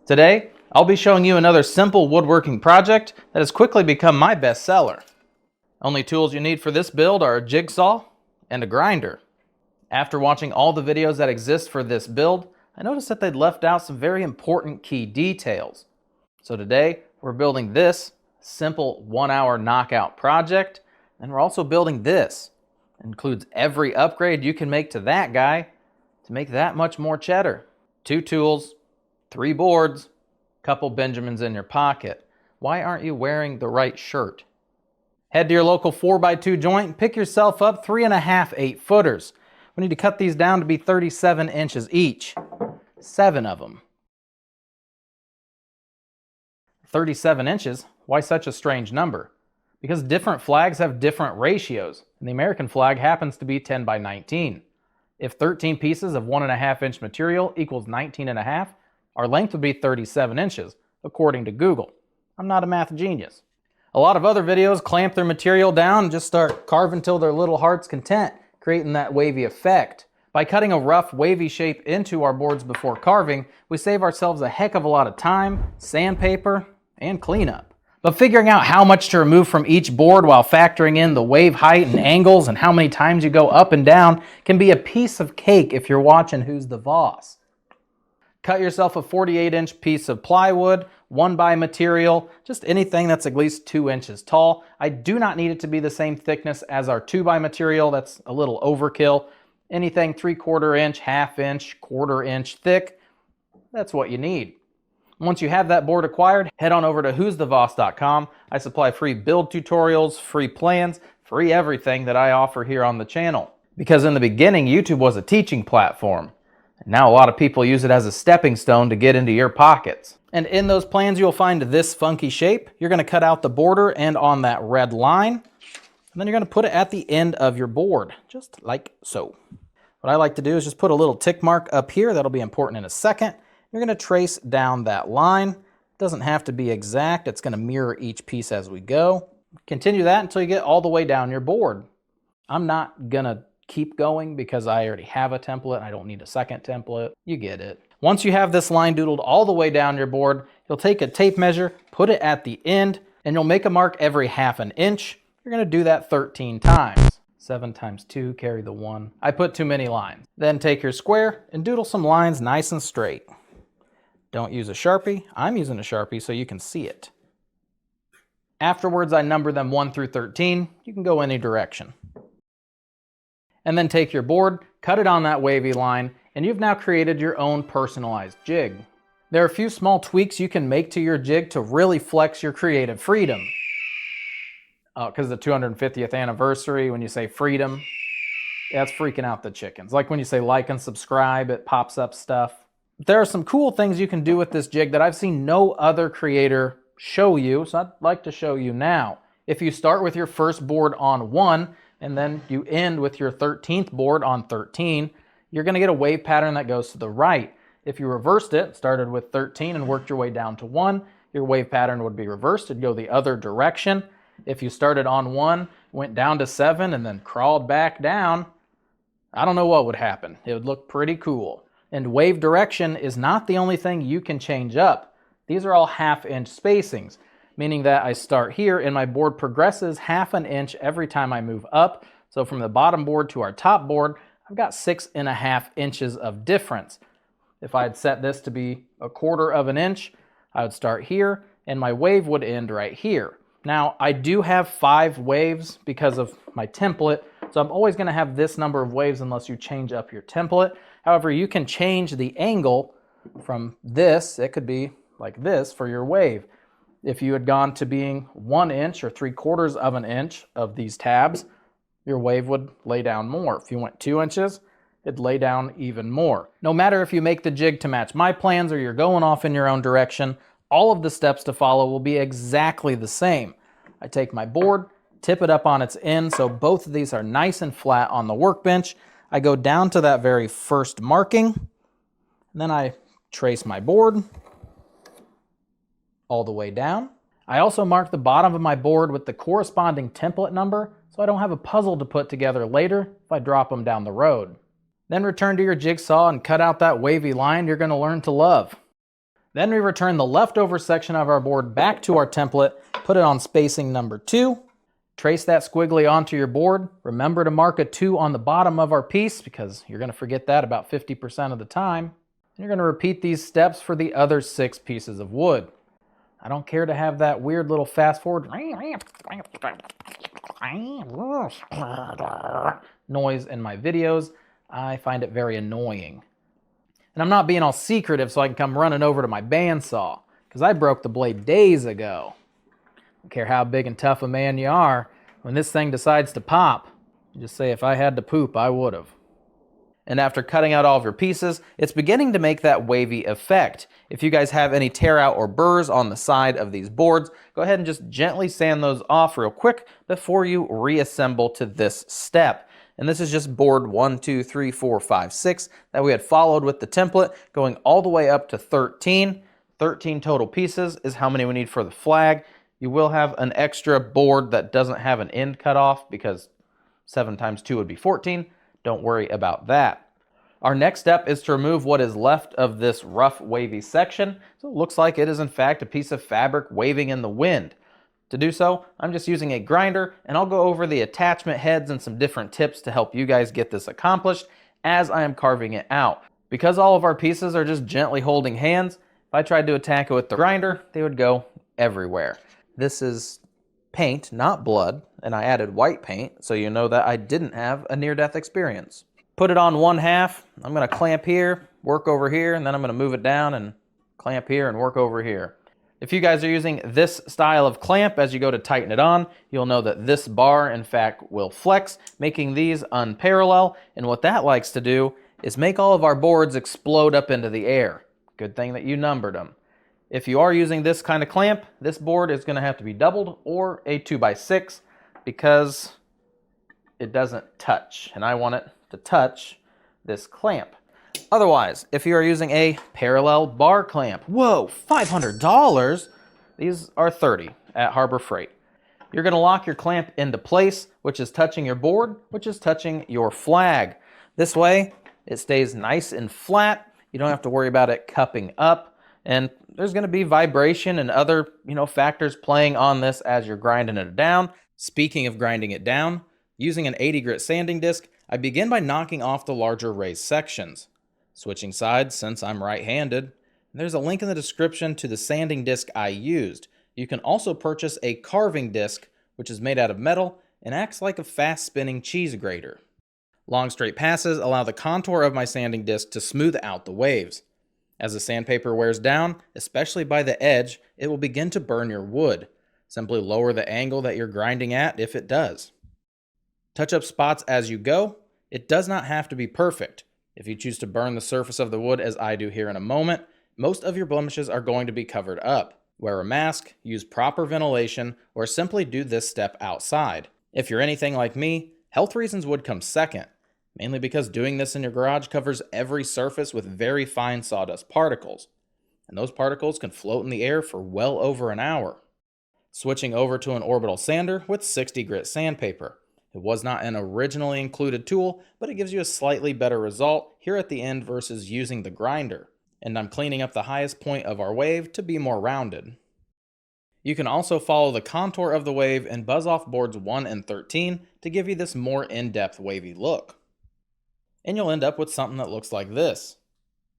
Today, I'll be showing you another simple woodworking project that has quickly become my best seller. Only tools you need for this build are a jigsaw and a grinder. After watching all the videos that exist for this build, I noticed that they'd left out some very important key details. So today, we're building this simple 1-hour knockout project, and we're also building this. It includes every upgrade you can make to that guy to make that much more cheddar. 2 tools, 3 boards, couple Benjamins in your pocket. Why aren't you wearing the right shirt? Head to your local 4x2 joint and pick yourself up 3.5 8-footers. We need to cut these down to be 37 inches each. 7 of them. 37 inches? Why such a strange number? Because different flags have different ratios, and the American flag happens to be 10 by 19. If 13 pieces of 1.5 inch material equals 19.5, our length would be 37 inches, according to Google. I'm not a math genius. A lot of other videos clamp their material down and just start carving till their little heart's content, creating that wavy effect. By cutting a rough wavy shape into our boards before carving, we save ourselves a heck of a lot of time, sandpaper, and cleanup. But figuring out how much to remove from each board while factoring in the wave height and angles and how many times you go up and down can be a piece of cake if you're watching Who's the Boss. Cut yourself a 48-inch piece of plywood, 1x material, just anything that's at least 2 inches tall. I do not need it to be the same thickness as our 2x material. That's a little overkill. Anything 3/4 inch, 1/2 inch, 1/4 inch thick, that's what you need. Once you have that board acquired, head on over to who'sthevoss.com. I supply free build tutorials, free plans, free everything that I offer here on the channel. Because in the beginning, YouTube was a teaching platform. Now a lot of people use it as a stepping stone to get into your pockets. And in those plans, you'll find this funky shape. You're going to cut out the border and on that red line. And then you're going to put it at the end of your board, just like so. What I like to do is just put a little tick mark up here. That'll be important in a second. You're going to trace down that line. It doesn't have to be exact. It's going to mirror each piece as we go. Continue that until you get all the way down your board. I'm not going to keep going because I already have a template. I don't need a second template. You get it. Once you have this line doodled all the way down your board, you'll take a tape measure, put it at the end, and you'll make a mark every 1/2 inch. You're going to do that 13 times. 7 times 2, carry the 1. I put too many lines. Then take your square and doodle some lines nice and straight. Don't use a Sharpie. I'm using a Sharpie so you can see it. Afterwards, I number them 1 through 13. You can go any direction. And then take your board, cut it on that wavy line, and you've now created your own personalized jig. There are a few small tweaks you can make to your jig to really flex your creative freedom. Because the 250th anniversary, when you say freedom, that's freaking out the chickens. Like when you say like and subscribe, it pops up stuff. There are some cool things you can do with this jig that I've seen no other creator show you, so I'd like to show you now. If you start with your first board on 1, and then you end with your 13th board on 13, you're going to get a wave pattern that goes to the right. If you reversed it, started with 13 and worked your way down to 1, your wave pattern would be reversed. It'd go the other direction. If you started on 1, went down to 7, and then crawled back down, I don't know what would happen. It would look pretty cool. And wave direction is not the only thing you can change up. These are all 1/2 inch spacings, meaning that I start here and my board progresses 1/2 inch every time I move up. So from the bottom board to our top board, I've got 6.5 inches of difference. If I had set this to be 1/4 inch, I would start here and my wave would end right here. Now, I do have 5 waves because of my template, so I'm always going to have this number of waves unless you change up your template. However, you can change the angle from this. It could be like this for your wave. If you had gone to being 1 inch or 3/4 inch of these tabs, your wave would lay down more. If you went 2 inches, it'd lay down even more. No matter if you make the jig to match my plans or you're going off in your own direction, all of the steps to follow will be exactly the same. I take my board, tip it up on its end so both of these are nice and flat on the workbench. I go down to that very first marking, and then I trace my board all the way down. I also mark the bottom of my board with the corresponding template number so I don't have a puzzle to put together later if I drop them down the road. Then return to your jigsaw and cut out that wavy line you're going to learn to love. Then we return the leftover section of our board back to our template, put it on spacing number 2, trace that squiggly onto your board. Remember to mark a 2 on the bottom of our piece because you're going to forget that about 50% of the time. And you're going to repeat these steps for the other 6 pieces of wood. I don't care to have that weird little fast forward noise in my videos. I find it very annoying. And I'm not being all secretive so I can come running over to my bandsaw, because I broke the blade days ago. Don't care how big and tough a man you are, when this thing decides to pop, you just say, if I had to poop, I would have. And after cutting out all of your pieces, it's beginning to make that wavy effect. If you guys have any tear out or burrs on the side of these boards, go ahead and just gently sand those off real quick before you reassemble to this step. And this is just board 1, 2, 3, 4, 5, 6 that we had followed with the template, going all the way up to 13. 13 total pieces is how many we need for the flag. You will have an extra board that doesn't have an end cut off because 7 times 2 would be 14. Don't worry about that. Our next step is to remove what is left of this rough wavy section. So it looks like it is in fact a piece of fabric waving in the wind. To do so, I'm just using a grinder, and I'll go over the attachment heads and some different tips to help you guys get this accomplished as I am carving it out. Because all of our pieces are just gently holding hands, if I tried to attack it with the grinder, they would go everywhere. This is paint, not blood, and I added white paint so you know that I didn't have a near-death experience. Put it on one half, I'm going to clamp here, work over here, and then I'm going to move it down and clamp here and work over here. If you guys are using this style of clamp as you go to tighten it on, you'll know that this bar, in fact, will flex, making these unparallel. And what that likes to do is make all of our boards explode up into the air. Good thing that you numbered them. If you are using this kind of clamp, this board is going to have to be doubled or a 2x6 because it doesn't touch. And I want it to touch this clamp. Otherwise, if you are using a parallel bar clamp, whoa, $500? These are $30 at Harbor Freight. You're going to lock your clamp into place, which is touching your board, which is touching your flag. This way, it stays nice and flat. You don't have to worry about it cupping up. And there's going to be vibration and other, factors playing on this as you're grinding it down. Speaking of grinding it down, using an 80 grit sanding disc, I begin by knocking off the larger raised sections. Switching sides since I'm right-handed, there's a link in the description to the sanding disc I used. You can also purchase a carving disc, which is made out of metal and acts like a fast-spinning cheese grater. Long straight passes allow the contour of my sanding disc to smooth out the waves. As the sandpaper wears down, especially by the edge, it will begin to burn your wood. Simply lower the angle that you're grinding at if it does. Touch up spots as you go. It does not have to be perfect. If you choose to burn the surface of the wood as I do here in a moment, most of your blemishes are going to be covered up. Wear a mask, use proper ventilation, or simply do this step outside. If you're anything like me, health reasons would come second, mainly because doing this in your garage covers every surface with very fine sawdust particles, and those particles can float in the air for well over an hour. Switching over to an orbital sander with 60 grit sandpaper. It was not an originally included tool, but it gives you a slightly better result here at the end versus using the grinder. And I'm cleaning up the highest point of our wave to be more rounded. You can also follow the contour of the wave and buzz off boards 1 and 13 to give you this more in-depth wavy look. And you'll end up with something that looks like this.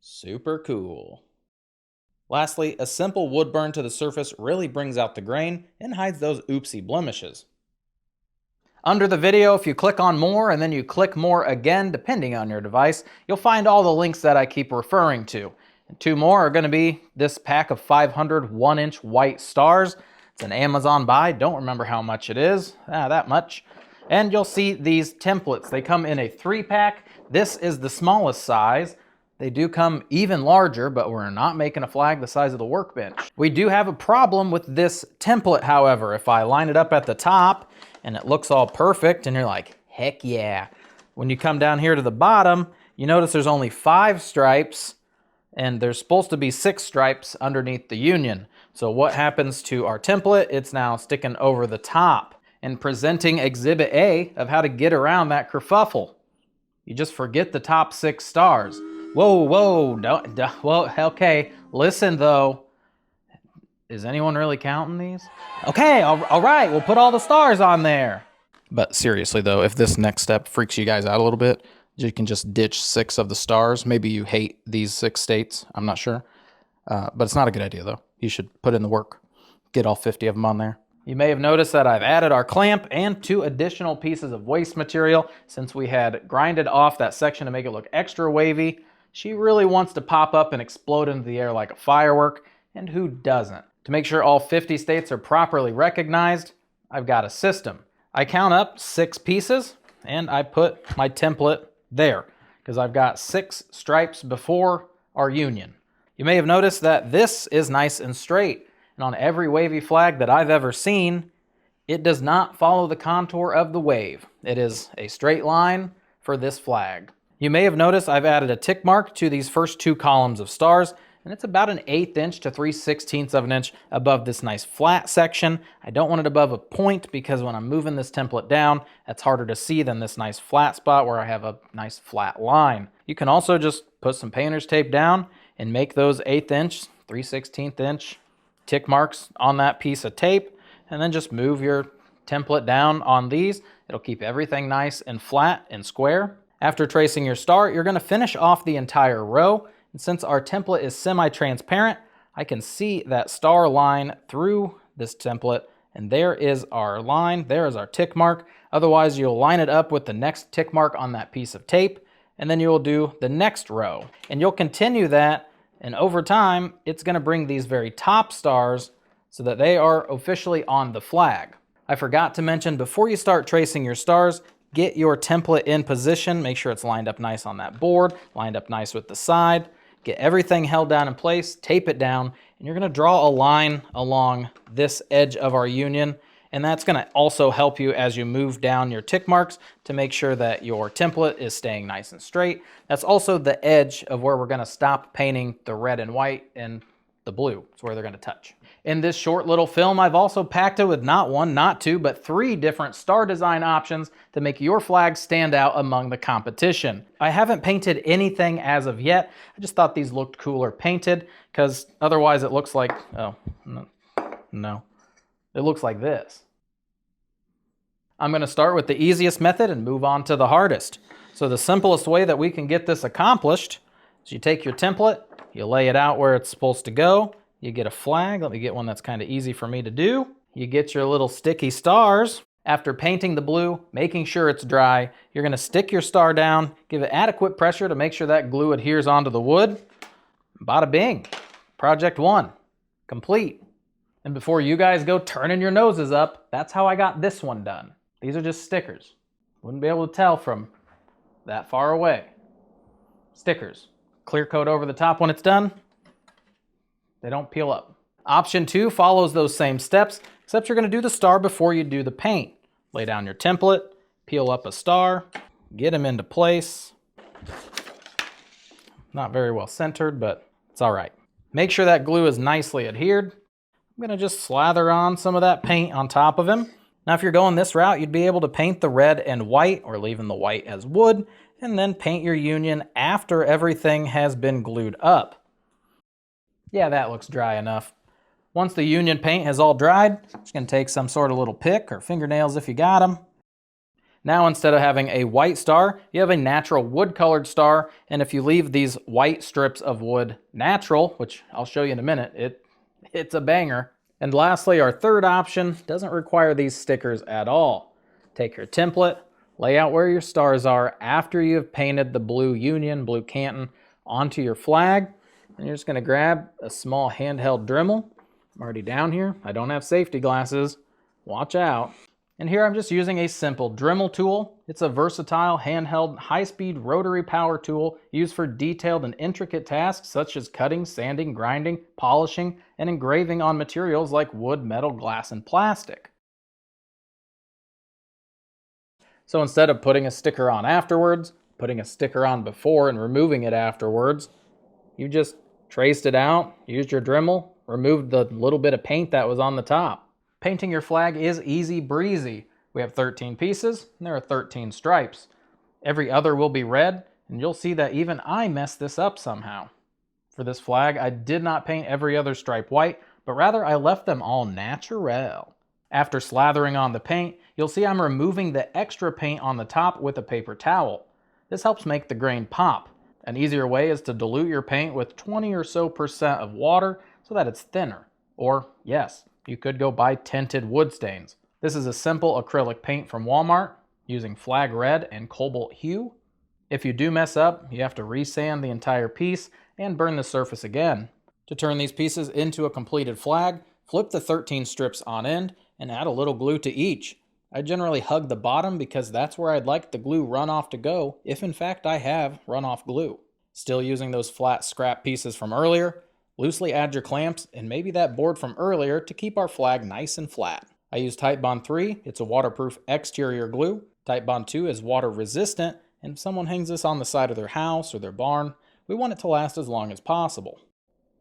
Super cool. Lastly, a simple wood burn to the surface really brings out the grain and hides those oopsie blemishes. Under the video, if you click on more and then you click more again, depending on your device, you'll find all the links that I keep referring to. And 2 more are going to be this pack of 500 1-inch white stars. It's an Amazon buy. Don't remember how much it is. That much. And you'll see these templates. They come in a 3-pack. This is the smallest size. They do come even larger, but we're not making a flag the size of the workbench. We do have a problem with this template, however. If I line it up at the top and it looks all perfect and you're like, heck yeah. When you come down here to the bottom, you notice there's only 5 stripes and there's supposed to be 6 stripes underneath the union. So what happens to our template? It's now sticking over the top and presenting Exhibit A of how to get around that kerfuffle. You just forget the top 6 stars. Whoa, well, okay. Listen though, is anyone really counting these? Okay, all right, we'll put all the stars on there. But seriously though, if this next step freaks you guys out a little bit, you can just ditch 6 of the stars. Maybe you hate these 6 states, I'm not sure. But it's not a good idea though. You should put in the work. Get all 50 of them on there. You may have noticed that I've added our clamp and 2 additional pieces of waste material since we had grinded off that section to make it look extra wavy. She really wants to pop up and explode into the air like a firework, and who doesn't? To make sure all 50 states are properly recognized, I've got a system. I count up 6 pieces and I put my template there because I've got 6 stripes before our union. You may have noticed that this is nice and straight, and on every wavy flag that I've ever seen, it does not follow the contour of the wave. It is a straight line for this flag. You may have noticed I've added a tick mark to these first 2 columns of stars, and it's about an 1/8 inch to 3/16 of an inch above this nice flat section. I don't want it above a point because when I'm moving this template down, that's harder to see than this nice flat spot where I have a nice flat line. You can also just put some painter's tape down and make those 1/8 inch, 3/16 inch tick marks on that piece of tape, and then just move your template down on these. It'll keep everything nice and flat and square. After tracing your star, you're going to finish off the entire row. And since our template is semi-transparent, I can see that star line through this template, and there is our line, there is our tick mark. Otherwise, you'll line it up with the next tick mark on that piece of tape, and then you'll do the next row. And you'll continue that, and over time, it's going to bring these very top stars so that they are officially on the flag. I forgot to mention, before you start tracing your stars, get your template in position. Make sure it's lined up nice on that board, lined up nice with the side. Get everything held down in place, tape it down, and you're going to draw a line along this edge of our union. And that's going to also help you as you move down your tick marks to make sure that your template is staying nice and straight. That's also the edge of where we're going to stop painting the red and white and the blue. It's where they're going to touch. In this short little film, I've also packed it with not 1, not 2, but 3 different star design options to make your flag stand out among the competition. I haven't painted anything as of yet. I just thought these looked cooler painted because otherwise it looks like, oh, no. It looks like this. I'm going to start with the easiest method and move on to the hardest. So the simplest way that we can get this accomplished is you take your template, you lay it out where it's supposed to go, you get a flag. Let me get one that's kind of easy for me to do. You get your little sticky stars. After painting the blue, making sure it's dry, you're going to stick your star down, give it adequate pressure to make sure that glue adheres onto the wood. Bada bing. Project 1 complete. And before you guys go turning your noses up, that's how I got this one done. These are just stickers. Wouldn't be able to tell from that far away. Stickers. Clear coat over the top when it's done. They don't peel up. Option 2 follows those same steps, except you're going to do the star before you do the paint. Lay down your template, peel up a star, get them into place. Not very well centered, but it's all right. Make sure that glue is nicely adhered. I'm going to just slather on some of that paint on top of him. Now, if you're going this route, you'd be able to paint the red and white, or leaving the white as wood, and then paint your union after everything has been glued up. Yeah, that looks dry enough. Once the union paint has all dried, just going to take some sort of little pick or fingernails if you got them. Now, instead of having a white star, you have a natural wood-colored star, and if you leave these white strips of wood natural, which I'll show you in a minute, it's a banger. And lastly, our third option doesn't require these stickers at all. Take your template, lay out where your stars are after you have painted the blue union, blue Canton, onto your flag. And you're just going to grab a small handheld Dremel. I'm already down here. I don't have safety glasses. Watch out. And here I'm just using a simple Dremel tool. It's a versatile, handheld, high-speed rotary power tool used for detailed and intricate tasks such as cutting, sanding, grinding, polishing, and engraving on materials like wood, metal, glass, and plastic. So instead of putting a sticker on afterwards, putting a sticker on before and removing it afterwards, you just traced it out, used your Dremel, removed the little bit of paint that was on the top. Painting your flag is easy breezy. We have 13 pieces, and there are 13 stripes. Every other will be red, And you'll see that even I messed this up somehow. For this flag, I did not paint every other stripe white, but rather I left them all natural. After slathering on the paint, you'll see I'm removing the extra paint on the top with a paper towel. This helps make the grain pop. An easier way is to dilute your paint with 20% or so of water so that it's thinner. Or, yes, you could go buy tinted wood stains. This is a simple acrylic paint from Walmart using flag red and cobalt hue. If you do mess up, you have to resand the entire piece and burn the surface again. To turn these pieces into a completed flag, flip the 13 strips on end and add a little glue to each. I generally hug the bottom because that's where I'd like the glue runoff to go, if in fact I have runoff glue. Still using those flat scrap pieces from earlier, loosely add your clamps and maybe that board from earlier to keep our flag nice and flat. I use Titebond 3, it's a waterproof exterior glue. Titebond 2 is water resistant, and if someone hangs this on the side of their house or their barn, we want it to last as long as possible.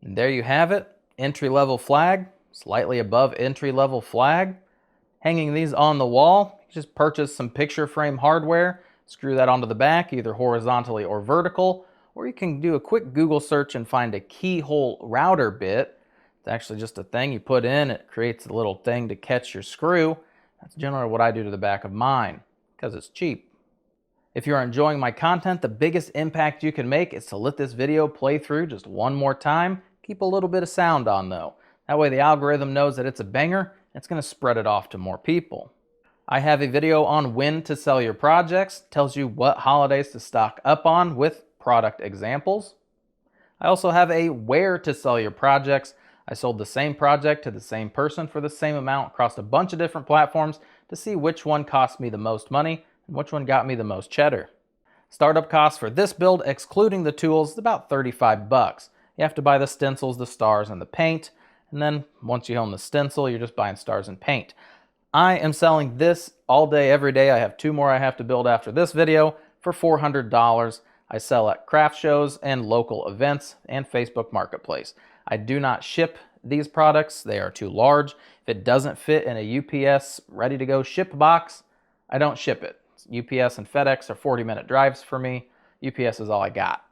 And there you have it, entry-level flag, slightly above entry-level flag. Hanging these on the wall, you just purchase some picture frame hardware, screw that onto the back either horizontally or vertical, or you can do a quick Google search and find a keyhole router bit. It's actually just a thing you put in, it creates a little thing to catch your screw. That's generally what I do to the back of mine, because it's cheap. If you're enjoying my content, the biggest impact you can make is to let this video play through just one more time. Keep a little bit of sound on though. That way the algorithm knows that it's a banger, and it's going to spread it off to more people. I have a video on when to sell your projects, tells you what holidays to stock up on with product examples. I also have a where to sell your projects. I sold the same project to the same person for the same amount across a bunch of different platforms to see which one cost me the most money and which one got me the most cheddar. Startup costs for this build, excluding the tools, is about 35 bucks. You have to buy the stencils, the stars, and the paint. And then once you own the stencil, you're just buying stars and paint. I am selling this all day, every day. I have 2 more I have to build after this video for $400. I sell at craft shows and local events and Facebook Marketplace. I do not ship these products. They are too large. If it doesn't fit in a UPS ready-to-go ship box, I don't ship it. UPS and FedEx are 40-minute drives for me. UPS is all I got.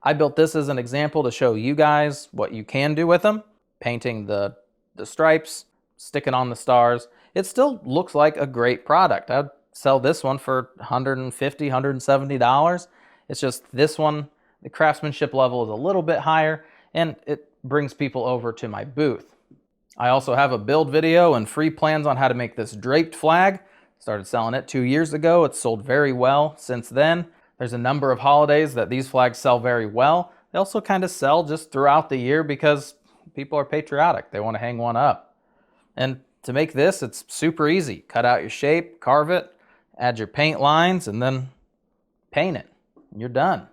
I built this as an example to show you guys what you can do with them. Painting the stripes, sticking on the stars. It still looks like a great product. I'd sell this one for $150, $170. It's just this one, the craftsmanship level is a little bit higher and it brings people over to my booth. I also have a build video and free plans on how to make this draped flag. Started selling it 2 years ago. It's sold very well since then. There's a number of holidays that these flags sell very well. They also kind of sell just throughout the year because people are patriotic. They want to hang one up. And to make this, it's super easy. Cut out your shape, carve it, add your paint lines, and then paint it. You're done.